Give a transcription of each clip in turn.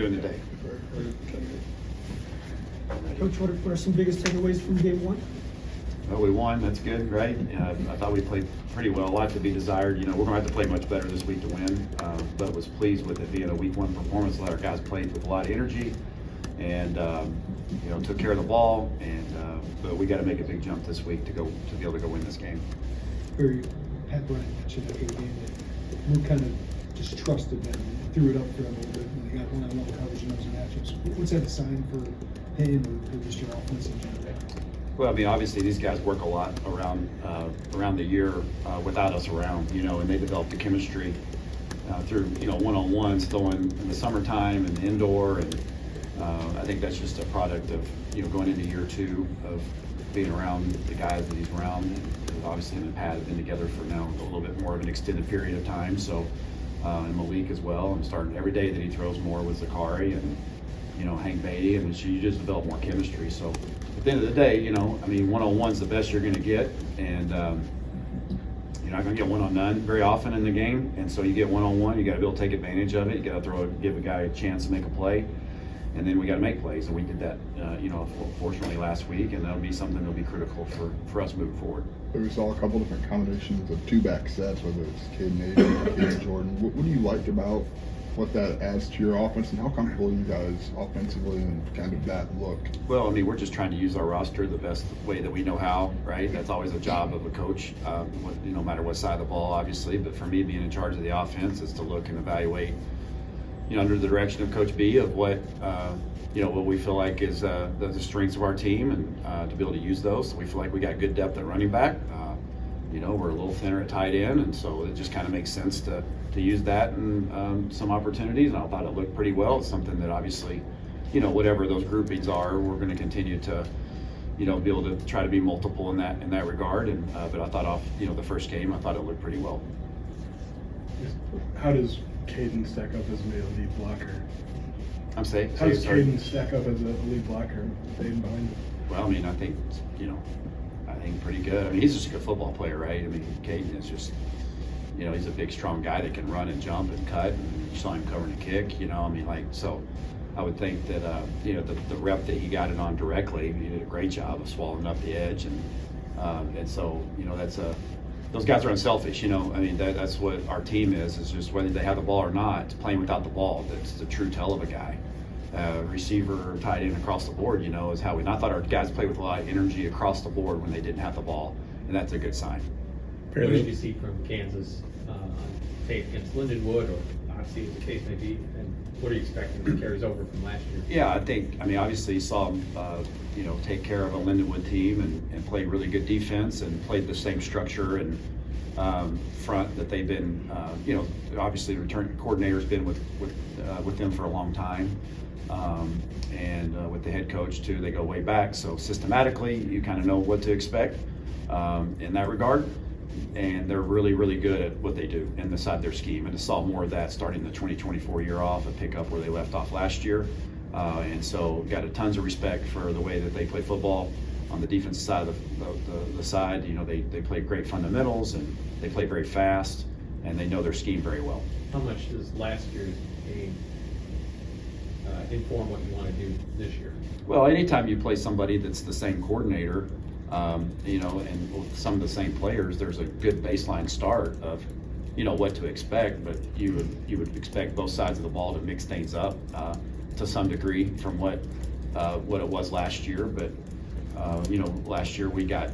doing today. Coach, what are some biggest takeaways from game one? Well, we won. That's good, right? I thought we played pretty well. A lot to be desired. We're going to have to play much better this week to win, but was pleased with it being a week one performance. Let our guys played with a lot of energy and, took care of the ball. But we got to make a big jump this week to be able to go win this game. Barry, Pat Bryant mentioned after the game that we kind of just trusted them and threw it up for them a little bit when they got one-on-one coverage in those matchups. What's that a sign for him or just your offense in general? Well, obviously these guys work a lot around the year without us around, and they developed the chemistry through, one-on-ones, throwing in the summertime and indoor, and I think that's just a product of, going into year two of being around the guys that he's around. And obviously him and Pat have been together for now a little bit more of an extended period of time, so and Malik as well. And starting every day that he throws more with Zakari and Hank Beatty, and you just develop more chemistry. So at the end of the day, one-on-one's the best you're going to get, and you're not going to get one-on-none very often in the game. And so you get one-on-one, you got to be able to take advantage of it. You got to give a guy a chance to make a play, and then we got to make plays. And we did that, fortunately last week, and that'll be something that'll be critical for us moving forward. We saw a couple different combinations of two-back sets, whether it's Caden Avery or Caden Jordan. What do you like about what that adds to your offense, and how comfortable are you guys offensively and kind of that look? Well, we're just trying to use our roster the best way that we know how, right? That's always a job of a coach, no matter what side of the ball, obviously. But for me, being in charge of the offense is to look and evaluate, under the direction of Coach B, of what we feel like is the strengths of our team, and to be able to use those. So we feel like we got good depth at running back. We're a little thinner at tight end, and so it just kind of makes sense to use that in some opportunities. And I thought it looked pretty well. It's something that obviously, whatever those groupings are, we're going to continue to, be able to try to be multiple in that regard. And but I thought off, the first game, I thought it looked pretty well. How does Caden stack up as a lead blocker? How does Caden stack up as a lead blocker, staying behind him? Well, I think, I think pretty good. He's just a good football player, right? Caden is just, he's a big, strong guy that can run and jump and cut, and you saw him covering a kick, so I would think that, the rep that he got it on directly, he did a great job of swallowing up the edge, and so, those guys are unselfish, that's what our team is just whether they have the ball or not, it's playing without the ball. That's the true tell of a guy. Receiver, tight end, across the board, is how I thought our guys played with a lot of energy across the board when they didn't have the ball, and that's a good sign. What did you see from Kansas on tape against Lindenwood, or obviously as the case may be, and what are you expecting that carries over from last year? Yeah, I think, obviously you saw them, take care of a Lindenwood team and played really good defense and played the same structure and front that they've been, obviously the return coordinator's been with them for a long time. And with the head coach too, they go way back. So systematically, you kind of know what to expect in that regard. And they're really, really good at what they do inside their scheme. And to saw more of that starting the 2024 year off and pick up where they left off last year. And so got tons of respect for the way that they play football on the defensive side of the side. They play great fundamentals, and they play very fast, and they know their scheme very well. How much does last year's game inform what you want to do this year? Well, anytime you play somebody that's the same coordinator, and with some of the same players, there's a good baseline start of, what to expect. But you would expect both sides of the ball to mix things up to some degree from what it was last year. But last year we got,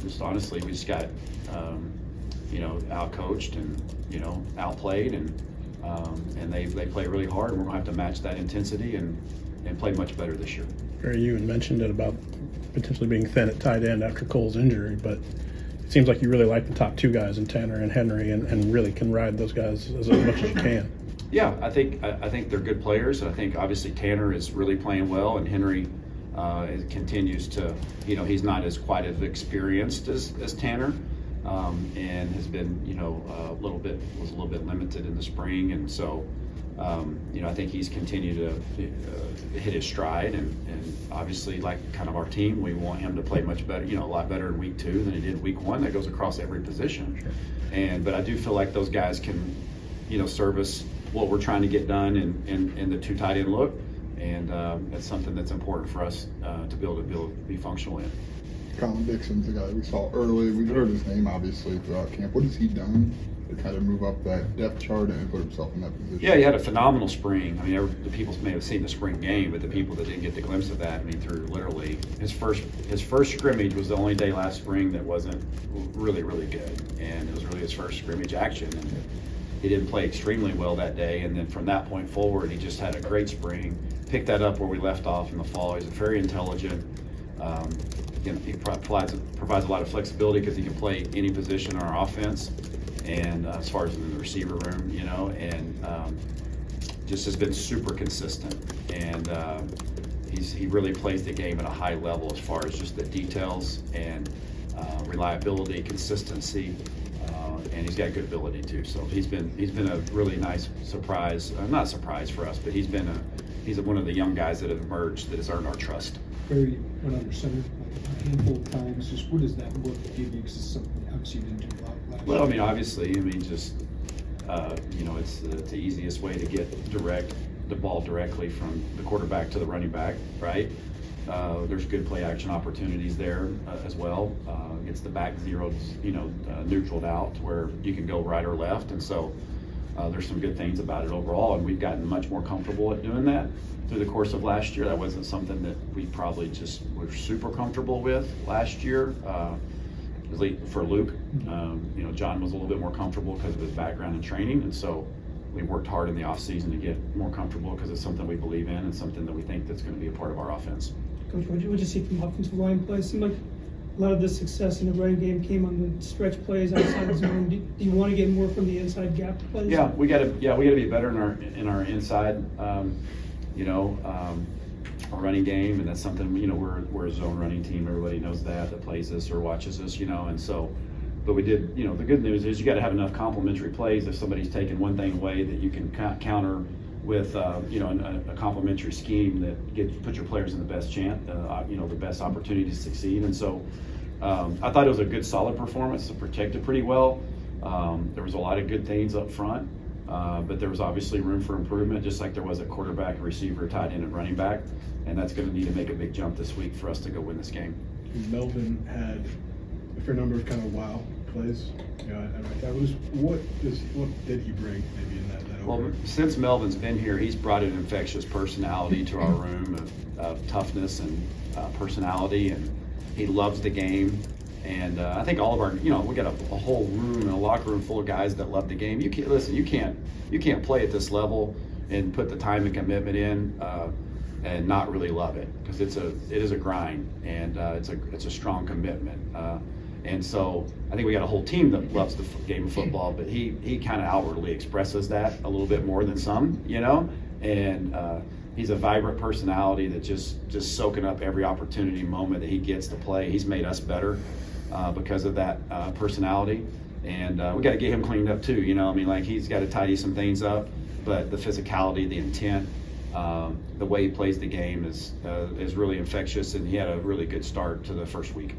just honestly, we just got, out-coached and, outplayed, and they play really hard, and we're going to have to match that intensity and play much better this year. Barry, you had mentioned it about potentially being thin at tight end after Cole's injury, but it seems like you really like the top two guys in Tanner and Henry, and really can ride those guys as much as you can. Yeah, I think they're good players. I think obviously Tanner is really playing well, and Henry continues to, he's not as quite as experienced as Tanner, and has been, was a little bit limited in the spring, and so, I think he's continued to hit his stride, and obviously, like kind of our team, we want him to play much better, a lot better in week 2 than he did in week 1. That goes across every position, Sure. but I do feel like those guys can, service what we're trying to get done in the two tight end look, and it's something that's important for us to be able to be functional in. Colin Dixon's a guy we saw early. We've heard his name obviously throughout camp. What has he done to kind of move up that depth chart and put himself in that position? Yeah, he had a phenomenal spring. I mean, the people may have seen the spring game, but the people that didn't get the glimpse of that, I mean, through literally his first scrimmage was the only day last spring that wasn't really good, and it was really his first scrimmage action. And he didn't play extremely well that day, and then from that point forward, he just had a great spring. Picked that up where we left off in the fall. He's very intelligent. He provides a lot of flexibility because he can play any position on our offense, and as far as in the receiver room, and just has been super consistent. And he really plays the game at a high level as far as just the details and reliability, consistency. And he's got good ability too. So he's been a really nice surprise, not surprise for us, but he's one of the young guys that have emerged that has earned our trust. Barry went under center like a handful of times. Just what does that look give you? Because it's something obviously you didn't do a lot last Well, I year. mean, obviously, just it's the easiest way to get the ball directly from the quarterback to the running back, right? There's good play action opportunities there as well. Gets the back zeros, neutraled out to where you can go right or left, and so there's some good things about it overall. And we've gotten much more comfortable at doing that through the course of last year. That wasn't something that we probably just were super comfortable with last year. At least for Luke, John was a little bit more comfortable because of his background and training, and so we worked hard in the off season to get more comfortable because it's something we believe in and something that we think that's going to be a part of our offense. Coach, what did you see from offensive line play? It seemed like a lot of the success in the running game came on the stretch plays outside the zone. Do you want to get more from the inside gap plays? Yeah, we got to be better in our inside, our running game, and that's something we're a zone running team. Everybody knows that plays us or watches us, and so. But we did, the good news is you got to have enough complementary plays if somebody's taking one thing away that you can counter with, a complementary scheme that puts your players in the best chance, the best opportunity to succeed. And so I thought it was a good, solid performance. It protected pretty well. There was a lot of good things up front, but there was obviously room for improvement, just like there was at quarterback, receiver, tight end, and running back. And that's going to need to make a big jump this week for us to go win this game. Melvin had a fair number of kind of wow plays. What did he bring maybe in that Well, over? since Melvin's been here, he's brought an infectious personality to our room of toughness and personality, and he loves the game. And I think all of our, we got a whole room and a locker room full of guys that love the game. You can't play at this level and put the time and commitment in and not really love it, because it is a grind, and it's a strong commitment. And so I think we got a whole team that loves the game of football, but he kind of outwardly expresses that a little bit more than some, and he's a vibrant personality that just soaking up every opportunity moment that he gets to play. He's made us better because of that personality, and we got to get him cleaned up too. He's got to tidy some things up, but the physicality, the intent, the way he plays the game is really infectious, and he had a really good start to the first week.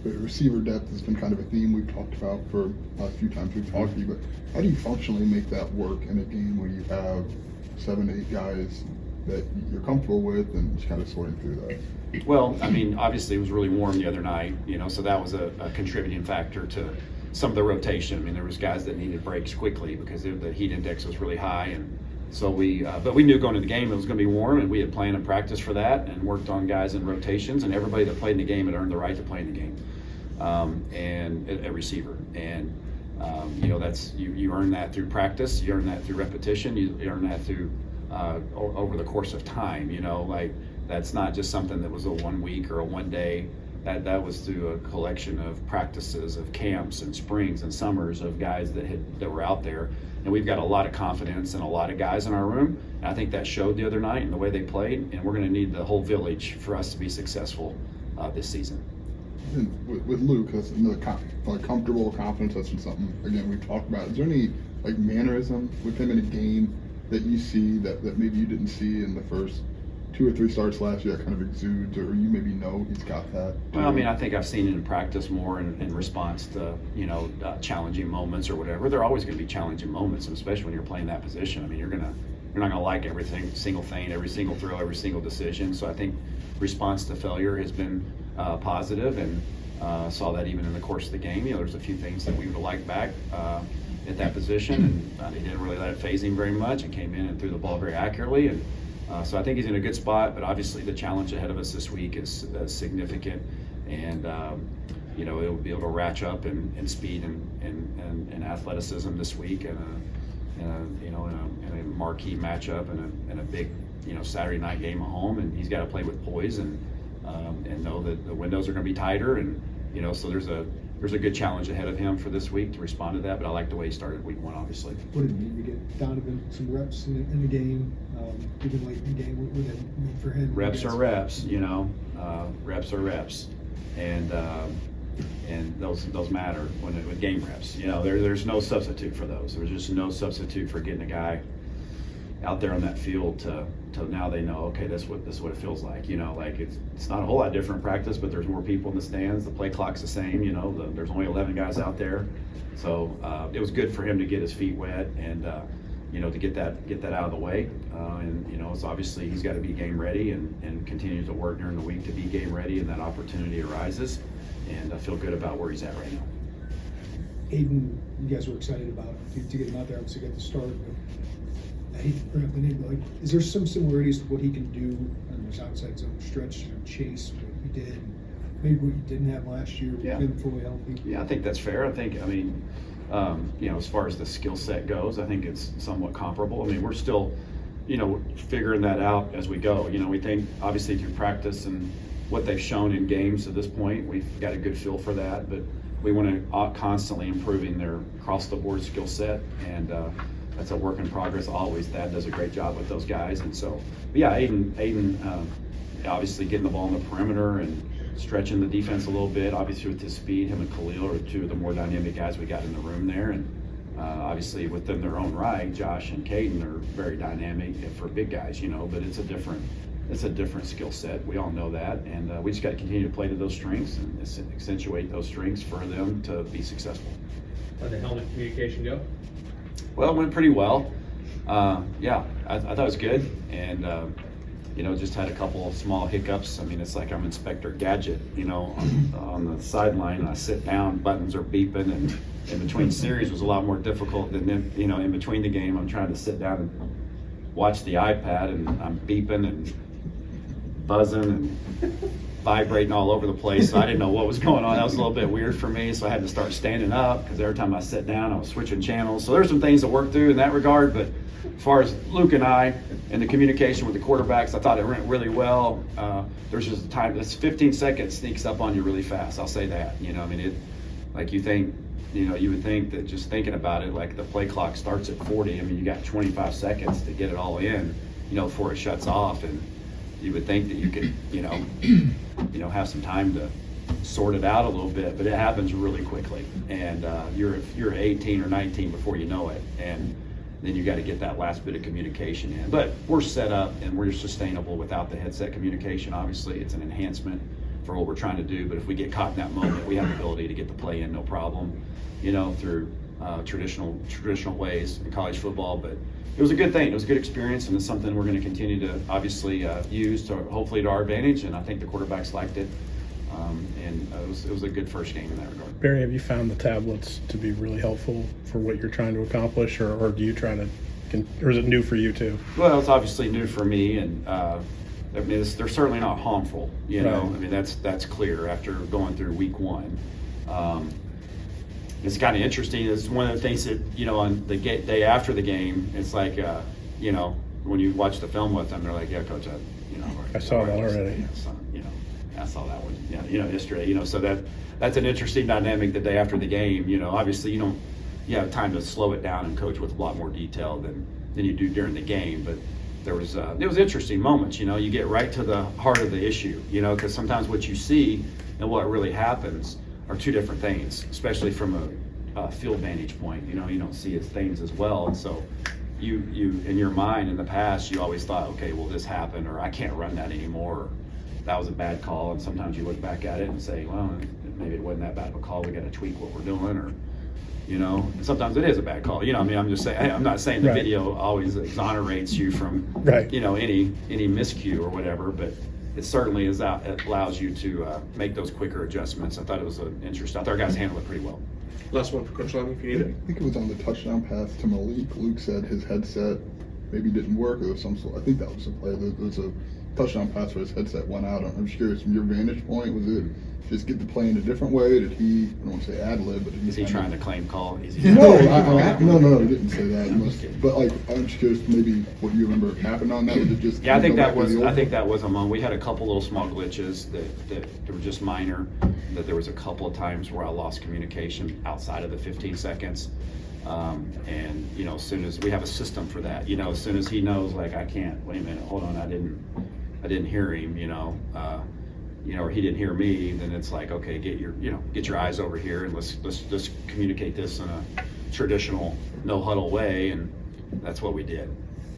The receiver depth has been kind of a theme we've talked about for a few times we've talked to you, but how do you functionally make that work in a game where you have 7 to 8 guys that you're comfortable with and just kind of sorting through that? Well, obviously it was really warm the other night, so that was a contributing factor to some of the rotation. There was guys that needed breaks quickly because the heat index was really high, and so but we knew going into the game it was going to be warm, and we had planned and practiced for that and worked on guys in rotations, and everybody that played in the game had earned the right to play in the game. And a receiver, and that's you earn that through practice, you earn that through repetition, you earn that through over the course of time. That's not just something that was a 1 week or a 1 day. That was through a collection of practices, of camps and springs and summers of guys that were out there. And we've got a lot of confidence in a lot of guys in our room, and I think that showed the other night in the way they played. And we're going to need the whole village for us to be successful this season. And with Luke, that's another comfortable confidence. That's been something again we've talked about. Is there any mannerism with him in a game that you see that maybe you didn't see in the first 2 or 3 starts last year that kind of exudes, or you maybe know he's got that? Well, I mean, I think I've seen it in practice more in response to, challenging moments or whatever. There are always going to be challenging moments, and especially when you're playing that position. I mean, you're not going to like everything, single thing, every single throw, every single decision. So I think response to failure has been positive, and saw that even in the course of the game. There's a few things that we would have liked back at that position, and he didn't really let it phase him very much, and came in and threw the ball very accurately. And so I think he's in a good spot, but obviously the challenge ahead of us this week is significant, and it'll be able to ratchet up in speed and athleticism this week, and a marquee matchup and a big Saturday night game at home, and he's got to play with poise and know that the windows are going to be tighter, and so there's a good challenge ahead of him for this week to respond to that. But I like the way he started week 1, obviously. What did it mean to get Donovan some reps in the game, even late in the game? What did that mean for him? Reps are reps, reps are reps, and those matter with game reps. There's no substitute for those. There's just no substitute for getting a guy out there on that field to now they know, okay, this is what it feels like. Like it's not a whole lot different practice, but there's more people in the stands. The play clock's the same. There's only 11 guys out there, so it was good for him to get his feet wet and to get that out of the way. And it's obviously he's got to be game ready and continue to work during the week to be game ready, and that opportunity arises. And I feel good about where he's at right now. Aiden, you guys were excited about to get him out there, obviously get the start. But I hate to bring up the name, but is there some similarities to what he can do on his outside zone stretch, chase, what he did, maybe what he didn't have last year, Yeah. been fully healthy? Yeah, I think that's fair. As far as the skill set goes, I think it's somewhat comparable. I mean, we're still, figuring that out as we go. We think obviously through practice and what they've shown in games at this point, we've got a good feel for that, but we want to constantly improving their across-the-board skill set, and that's a work in progress always. Thad does a great job with those guys, and so, but yeah, Aiden obviously getting the ball on the perimeter and stretching the defense a little bit, obviously with his speed. Him and Khalil are 2 of the more dynamic guys we got in the room there, and obviously within their own right, Josh and Caden are very dynamic for big guys, but it's a different skill set. We all know that, and we just got to continue to play to those strengths and accentuate those strengths for them to be successful. How'd the helmet communication go? Well, it went pretty well. I thought it was good, and just had a couple of small hiccups. I mean, it's like I'm Inspector Gadget, on the sideline, and I sit down, buttons are beeping, and in between series was a lot more difficult than in between the game. I'm trying to sit down and watch the iPad, and I'm beeping and buzzing and vibrating all over the place. So I didn't know what was going on. That was a little bit weird for me, so I had to start standing up because every time I sit down, I was switching channels. So there's some things to work through in that regard, but as far as Luke and I and the communication with the quarterbacks, I thought it went really well. There's just a time, this 15 seconds sneaks up on you really fast. I'll say that. You would think that just thinking about it, like the play clock starts at 40. I mean, you got 25 seconds to get it all in, before it shuts off, and you would think that you could, have some time to sort it out a little bit, but it happens really quickly, and you're 18 or 19 before you know it, and then you got to get that last bit of communication in. But we're set up and we're sustainable without the headset communication. Obviously, it's an enhancement for what we're trying to do, but if we get caught in that moment, we have the ability to get the play in no problem, through traditional ways in college football. But it was a good thing. It was a good experience, and it's something we're going to continue to obviously use to hopefully to our advantage, and I think the quarterbacks liked it. And it was a good first game in that regard. Barry, have you found the tablets to be really helpful for what you're trying to accomplish, or do you try to, or is it new for you too? Well, it's obviously new for me, and they're certainly not harmful. Right. I mean, that's clear after going through week 1. It's kind of interesting. It's one of the things that, on the day after the game, it's like, when you watch the film with them, they're like, yeah, coach, I saw that already. I saw that one, yesterday, so that's an interesting dynamic the day after the game. Obviously you have time to slow it down and coach with a lot more detail than you do during the game, but it was interesting moments. You get right to the heart of the issue, because sometimes what you see and what really happens are 2 different things, especially from a field vantage point. You don't see things as well, and so you in your mind in the past, you always thought, okay, well, this happened, or I can't run that anymore, or that was a bad call. And sometimes you look back at it and say, well, maybe it wasn't that bad of a call. We got to tweak what we're doing, or, you know, and sometimes it is a bad call. You know, I mean, I'm just saying, I'm not saying the Right. video always exonerates you from, Right. you know, any miscue or whatever, but it certainly is it allows you to make those quicker adjustments. I thought it was interesting. I thought our guys handled it pretty well. Last one for Coach Lunney, if you need I it. think it was on the touchdown pass to Malik. Luke said his headset maybe didn't work, or there was some sort. I think that was the play. There was a touchdown pass where his headset went out. I'm just curious, from your vantage point, was it just get the play in a different way? Did he, I don't want to say ad lib, but did he Is he kind of- trying to claim call? Is he? No, no, he didn't say that. But like, I'm just curious, maybe what you remember happened on that. Was it just? Yeah, I think go that back to was. the old I think one? that was among. We had a couple little small glitches that were just minor. That there was a couple of times where I lost communication outside of the 15 seconds. And you know, as soon as we have a system for that, you know, as soon as he knows, like, I can't. Wait a minute, hold on, I didn't hear him. You know, or he didn't hear me. Then it's like, okay, get your eyes over here, and let's just communicate this in a traditional no huddle way, and that's what we did.